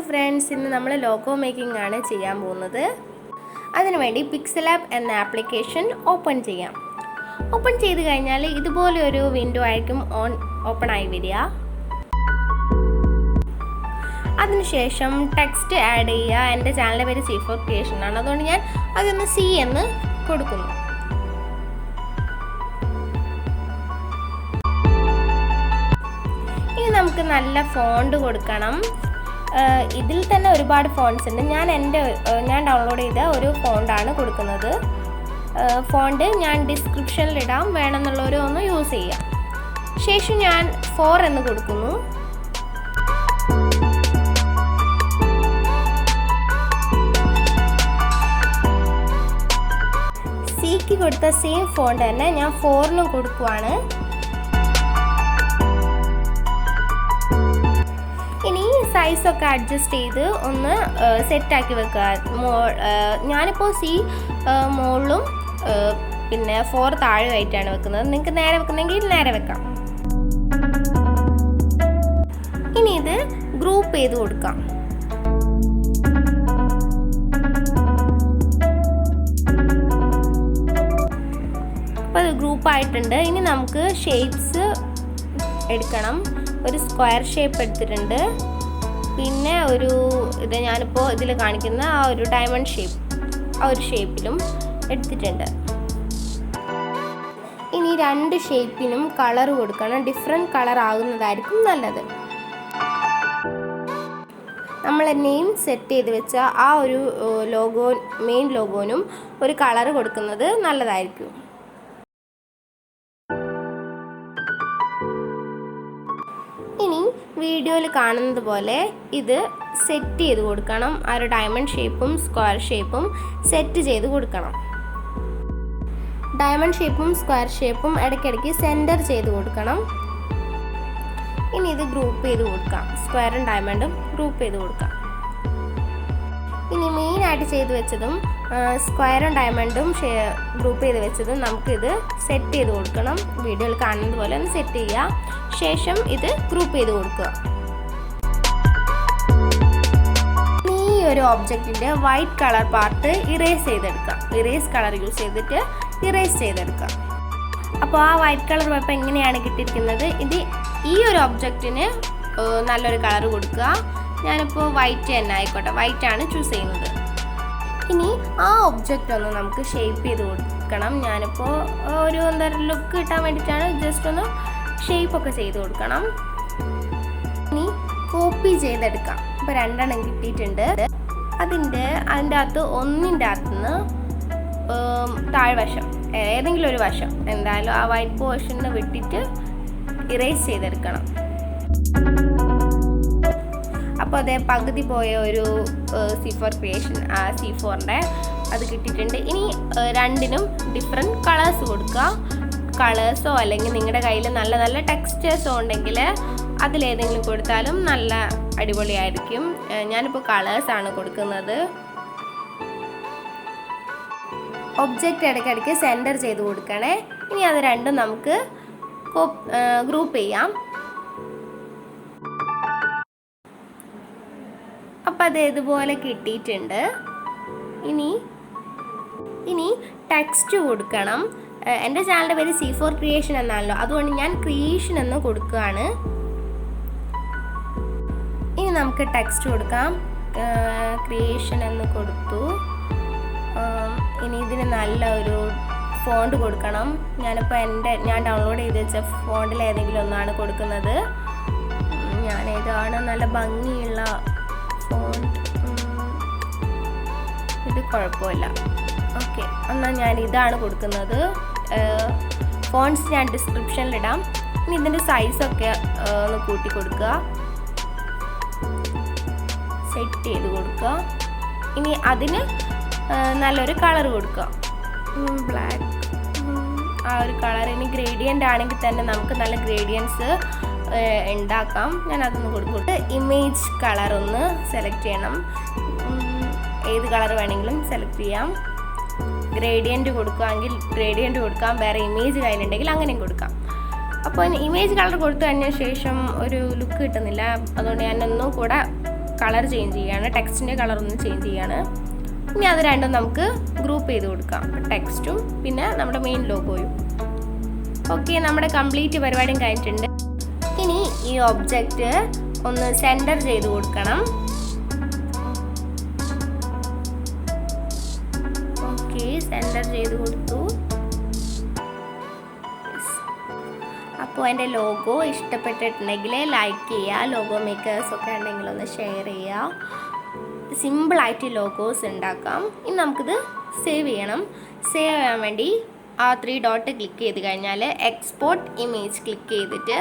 Friends, ഇന്ന് നമ്മൾ logo making ആണ് ചെയ്യാൻ പോകുന്നത്. അതിനുവേണ്ടി പിക്സലാബ് എന്ന ആപ്ലിക്കേഷൻ ഓപ്പൺ ചെയ്യാം. ഓപ്പൺ ചെയ്ത് കഴിഞ്ഞാൽ ഇതുപോലെ ഒരു വിൻഡോ ആയിരിക്കും ഓപ്പൺ ആയി വരിക. അതിനുശേഷം ടെക്സ്റ്റ് ആഡ് ചെയ്യുക. എൻ്റെ ചാനലിൻ്റെ പേര് 𝙎𝙪𝙗𝙧𝙚 ആണ്, അതുകൊണ്ട് ഞാൻ അതൊന്ന് C എന്ന് കൊടുക്കുന്നു. ഇനി നമുക്ക് നല്ല ഫോണ്ട് കൊടുക്കണം. ഇതിൽ തന്നെ ഒരുപാട് ഫോണ്ട്സ് ഉണ്ട്. ഞാൻ ഡൗൺലോഡ് ചെയ്ത ഒരു ഫോണ്ടാണ് കൊടുക്കുന്നത്. ഫോണ്ട് ഞാൻ ഡിസ്ക്രിപ്ഷനിൽ ഇടാം, വേണമെന്നുള്ളവർ ഒന്ന് യൂസ് ചെയ്യാം. ശേഷം ഞാൻ 4 എന്ന് കൊടുക്കുന്നു. സിക്ക് കൊടുത്ത സെയിം ഫോണ്ട് തന്നെ ഞാൻ 4നും കൊടുക്കുവാണ്. ഇനി സൈസൊക്കെ അഡ്ജസ്റ്റ് ചെയ്ത് ഒന്ന് സെറ്റാക്കി വെക്കുക. ഞാനിപ്പോൾ C മുകളിലും പിന്നെ 4 താഴെയായിട്ടാണ് വെക്കുന്നത്. നിങ്ങൾക്ക് നേരെ വെക്കുന്നെങ്കിൽ നേരെ വെക്കാം. ഇനി ഇത് ഗ്രൂപ്പ് ചെയ്ത് കൊടുക്കാം. അപ്പോൾ അത് ഗ്രൂപ്പായിട്ടുണ്ട്. ഇനി നമുക്ക് ഷേപ്സ് എടുക്കണം. ഒരു സ്ക്വയർ ഷേപ്പ് എടുത്തിട്ടുണ്ട്. പിന്നെ ഞാനിപ്പോൾ ഇതിൽ കാണിക്കുന്ന ആ ഒരു ഡയമണ്ട് ഷേപ്പ്, ആ ഒരു ഷേപ്പിലും എടുത്തിട്ടുണ്ട്. ഇനി 2 ഷേപ്പിനും കളർ കൊടുക്കണം. ഡിഫറെൻറ്റ് കളർ ആകുന്നതായിരിക്കും നല്ലത്. നമ്മൾ നെയിം സെറ്റ് ചെയ്ത് വെച്ച ആ ഒരു മെയിൻ ലോഗോനും ഒരു കളർ കൊടുക്കുന്നത് നല്ലതായിരിക്കും. ഇനി വീഡിയോയിൽ കാണുന്നത് പോലെ ഇത് സെറ്റ് ചെയ്ത് കൊടുക്കണം. ആ ഒരു ഡയമണ്ട് ഷേപ്പും സ്ക്വയർ ഷേപ്പും സെറ്റ് ചെയ്ത് കൊടുക്കണം. ഡയമണ്ട് ഷേപ്പും സ്ക്വയർ ഷേപ്പും ഇടയ്ക്കിടയ്ക്ക് സെൻറ്റർ ചെയ്ത് കൊടുക്കണം. ഇനി ഇത് ഗ്രൂപ്പ് ചെയ്ത് കൊടുക്കാം. സ്ക്വയറും ഡയമണ്ടും ഗ്രൂപ്പ് ചെയ്ത് കൊടുക്കാം. ഇനി മെയിനായിട്ട് ചെയ്ത് വെച്ചതും സ്ക്വയറും ഡയമണ്ടും ഗ്രൂപ്പ് ചെയ്ത് വെച്ചതും നമുക്കിത് സെറ്റ് ചെയ്ത് കൊടുക്കണം. വീഡിയോയിൽ കാണുന്നത് പോലെ ഒന്ന് സെറ്റ് ചെയ്യുക. ശേഷം ഇത് ഗ്രൂപ്പ് ചെയ്ത് കൊടുക്കുക. ഈ ഒരു ഒബ്ജക്റ്റിൻ്റെ വൈറ്റ് കളർ പാർട്ട് ഇറേസ് ചെയ്തെടുക്കാം. ഇറേസ് കളർ യൂസ് ചെയ്തിട്ട് ഇറേസ് ചെയ്തെടുക്കാം. അപ്പോൾ ആ വൈറ്റ് കളർ പേപ്പർ എങ്ങനെയാണ് കിട്ടിയിരിക്കുന്നത്? ഈ ഒരു ഒബ്ജക്റ്റിന് നല്ലൊരു കളർ കൊടുക്കുക. ഞാനിപ്പോൾ വൈറ്റ് തന്നെ ആയിക്കോട്ടെ, വൈറ്റാണ് ചൂസ് ചെയ്യുന്നത്. ഇനി ആ ഒബ്ജക്റ്റ് ഒന്ന് നമുക്ക് ഷേപ്പ് ചെയ്ത് കൊടുക്കണം. ഞാനിപ്പോൾ ഒരു ലുക്ക് കിട്ടാൻ വേണ്ടിയിട്ടാണ് ജസ്റ്റ് ഒന്ന് ഷേപ്പൊക്കെ ചെയ്ത് കൊടുക്കണം. ഇനി കോപ്പി ചെയ്തെടുക്കാം. ഇപ്പോൾ 2 എണ്ണം കിട്ടിയിട്ടുണ്ട്. അതിൻ്റെ അകത്ത് ഒന്നിൻ്റെ അകത്തുനിന്ന് താഴ്വശം ഏതെങ്കിലും ഒരു വശം എന്തായാലും ആ വൈറ്റ് പോർഷന് വിട്ടിട്ട് ഇറേസ് ചെയ്തെടുക്കണം. അപ്പോൾ അതേ പകുതി പോയ ഒരു 𝙎𝙪𝙗𝙧𝙚 ആ C4ൻ്റെ അത് കിട്ടിയിട്ടുണ്ട്. ഇനി 2നും ഡിഫറെൻറ്റ് കളേഴ്സ് കൊടുക്കുക. കളേഴ്സോ അല്ലെങ്കിൽ നിങ്ങളുടെ കയ്യിൽ നല്ല നല്ല ടെക്സ്റ്റേഴ്സോ ഉണ്ടെങ്കിൽ അതിലേതെങ്കിലും കൊടുത്താലും നല്ല അടിപൊളിയായിരിക്കും. ഞാനിപ്പോൾ കളേഴ്സാണ് കൊടുക്കുന്നത്. ഒബ്ജക്റ്റ് ഇടയ്ക്കിടയ്ക്ക് സെൻറ്റർ ചെയ്ത് കൊടുക്കണേ. ഇനി അത് രണ്ടും നമുക്ക് ഗ്രൂപ്പ് ചെയ്യാം. അപ്പം അത് ഇതുപോലെ കിട്ടിയിട്ടുണ്ട്. ഇനി ടെക്സ്റ്റ് കൊടുക്കണം. എൻ്റെ ചാനലിൻ്റെ പേര് 𝙎𝙪𝙗𝙧𝙚 എന്നാണല്ലോ, അതുകൊണ്ട് ഞാൻ ക്രിയേഷൻ എന്ന് കൊടുക്കുകയാണ്. ഇനി നമുക്ക് ടെക്സ്റ്റ് കൊടുക്കാം. ക്രിയേഷൻ എന്ന് കൊടുത്തു. ഇനി ഇതിന് നല്ല ഒരു ഫോണ്ട് കൊടുക്കണം. ഞാൻ ഡൗൺലോഡ് ചെയ്ത് വെച്ച ഫോണ്ടിൽ ഏതെങ്കിലും ഒന്നാണ് കൊടുക്കുന്നത്. ഏതാണ് നല്ല ഭംഗിയുള്ള ഫോണ്ട്? ഇത് കുഴപ്പമില്ല. ഓക്കെ, എന്നാൽ ഞാൻ ഇതാണ് കൊടുക്കുന്നത്. ഫോണ്ട്സ് ഞാൻ ഡിസ്ക്രിപ്ഷനിലിടാം. ഇനി ഇതിൻ്റെ സൈസൊക്കെ ഒന്ന് കൂട്ടി കൊടുക്കുക, സെറ്റ് ചെയ്ത് കൊടുക്കുക. ഇനി അതിന് നല്ലൊരു കളർ കൊടുക്കുക, ബ്ലാക്ക് ആ ഒരു കളർ. ഇനി ഗ്രേഡിയൻ്റ് ആണെങ്കിൽ തന്നെ നമുക്ക് നല്ല ഗ്രേഡിയൻസ് ഉണ്ടാക്കാം. ഞാൻ അതൊന്ന് കൊടുത്തിട്ട് ഇമേജ് കളർ ഒന്ന് സെലക്ട് ചെയ്യണം. ഏത് കളർ വേണമെങ്കിലും സെലക്ട് ചെയ്യാം. ഗ്രേഡിയൻറ്റ് കൊടുക്കുകയാണെങ്കിൽ ഗ്രേഡിയൻറ്റ് കൊടുക്കാം. വേറെ ഇമേജ് കയ്യിലുണ്ടെങ്കിൽ അങ്ങനെയും കൊടുക്കാം. അപ്പോൾ ഇമേജ് കളർ കൊടുത്തു കഴിഞ്ഞ ശേഷം ഒരു ലുക്ക് കിട്ടുന്നില്ല. അതുകൊണ്ട് ഞാൻ ഒന്നും കൂടെ കളർ ചേഞ്ച് ചെയ്യാണ്, ടെക്സ്റ്റിൻ്റെ കളർ ഒന്ന് ചേഞ്ച് ചെയ്യാണ്. ഇനി അത് രണ്ടും നമുക്ക് ഗ്രൂപ്പ് ചെയ്ത് കൊടുക്കാം, ടെക്സ്റ്റും പിന്നെ നമ്മുടെ മെയിൻ ലോഗോയും. ഓക്കെ, നമ്മുടെ കംപ്ലീറ്റ് പരിപാടിയും കഴിഞ്ഞിട്ടുണ്ട്. ഇനി ഈ ഒബ്ജക്റ്റ് ഒന്ന് സെൻറ്റർ ചെയ്ത് കൊടുക്കണം. ഓക്കെ, സെൻറ്റർ ചെയ്ത് കൊടുത്തു. അപ്പോൾ എൻ്റെ ലോഗോ ഇഷ്ടപ്പെട്ടിട്ടുണ്ടെങ്കിൽ ലൈക്ക് ചെയ്യുക, ലോഗോ മേക്കേഴ്സ് ഒക്കെ ഉണ്ടെങ്കിൽ ഒന്ന് ഷെയർ ചെയ്യുക. സിമ്പിളായിട്ട് ലോഗോസ് ഉണ്ടാക്കാം. ഇനി നമുക്കിത് സേവ് ചെയ്യണം. സേവ് ചെയ്യാൻ വേണ്ടി ആ 3 ഡോട്ട് ക്ലിക്ക് ചെയ്ത് കഴിഞ്ഞാൽ എക്സ്പോർട്ട് ഇമേജ് ക്ലിക്ക് ചെയ്തിട്ട്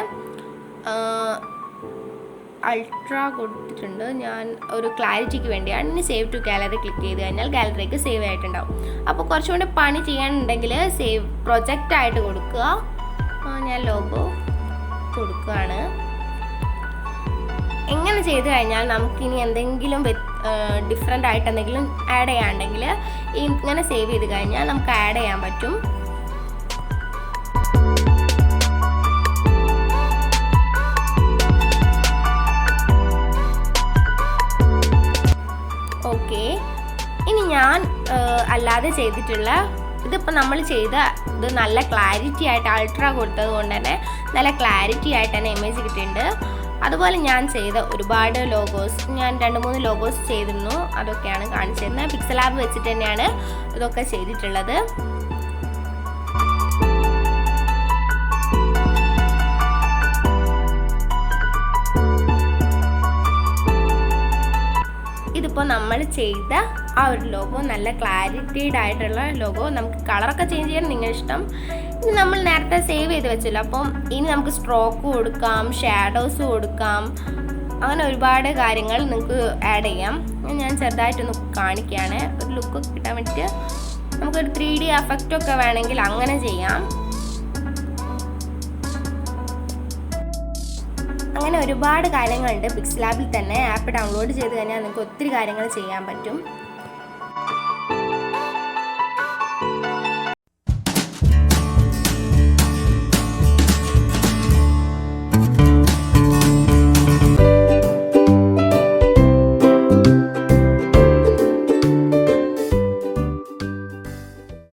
അൾട്രാ കൊടുത്തിട്ടുണ്ട് ഞാൻ ഒരു ക്ലാരിറ്റിക്ക് വേണ്ടിയാണ്. ഇനി സേവ് ടു ഗാലറി ക്ലിക്ക് ചെയ്ത് കഴിഞ്ഞാൽ ഗാലറിക്ക് സേവ് ആയിട്ടുണ്ടാവും. അപ്പോൾ കുറച്ചുകൂടി പണി ചെയ്യാനുണ്ടെങ്കിൽ സേവ് പ്രൊജക്റ്റായിട്ട് കൊടുക്കുക. ഞാൻ ലോഗോ കൊടുക്കുകയാണ്. എങ്ങനെ ചെയ്ത് കഴിഞ്ഞാൽ നമുക്കിനി എന്തെങ്കിലും ഡിഫറെൻ്റ് ആയിട്ട് എന്തെങ്കിലും ആഡ് ചെയ്യാനുണ്ടെങ്കിൽ ഇങ്ങനെ സേവ് ചെയ്ത് കഴിഞ്ഞാൽ നമുക്ക് ആഡ് ചെയ്യാൻ പറ്റും. ഓക്കെ, ഇനി ഞാൻ അല്ലാതെ ചെയ്തിട്ടുള്ള ഇതിപ്പോൾ നമ്മൾ ചെയ്ത ഇത് നല്ല ക്ലാരിറ്റി ആയിട്ട് അൾട്രാ കൊടുത്തത് കൊണ്ട് തന്നെ നല്ല ക്ലാരിറ്റി ആയിട്ട് തന്നെ ഇമേജ് കിട്ടിയിട്ടുണ്ട്. അതുപോലെ ഞാൻ ചെയ്ത ഒരുപാട് ലോഗോസ്, ഞാൻ 2-3 ലോഗോസ് ചെയ്തിരുന്നു, അതൊക്കെയാണ് കാണിച്ചിരുന്നത്. പിക്സൽ ആപ്പ് വെച്ചിട്ട് തന്നെയാണ് ഇതൊക്കെ ചെയ്തിട്ടുള്ളത്. ഇതിപ്പോൾ നമ്മൾ ചെയ്ത ആ ഒരു ലോഗോ നല്ല ക്ലാരിറ്റീഡ് ആയിട്ടുള്ള ലോഗോ. നമുക്ക് കളറൊക്കെ ചേഞ്ച് ചെയ്യാൻ നിങ്ങളുടെ ഇഷ്ടം. ഇനി നമ്മൾ നേരത്തെ സേവ് ചെയ്ത് വെച്ചല്ലോ, അപ്പം ഇനി നമുക്ക് സ്ട്രോക്ക് കൊടുക്കാം, ഷാഡോസ് കൊടുക്കാം, അങ്ങനെ ഒരുപാട് കാര്യങ്ങൾ നിങ്ങൾക്ക് ആഡ് ചെയ്യാം. ഞാൻ ചെറുതായിട്ടൊന്ന് കാണിക്കുകയാണ്, ഒരു ലുക്കൊക്കെ കിട്ടാൻ വേണ്ടിയിട്ട്. നമുക്കൊരു 3D എഫക്റ്റൊക്കെ വേണമെങ്കിൽ അങ്ങനെ ചെയ്യാം. അങ്ങനെ ഒരുപാട് കാര്യങ്ങളുണ്ട്. പിക്സൽ ആപ്പിൽ തന്നെ ആപ്പ് ഡൗൺലോഡ് ചെയ്ത് കഴിഞ്ഞാൽ നിങ്ങൾക്ക് ഒത്തിരി കാര്യങ്ങൾ ചെയ്യാൻ പറ്റും.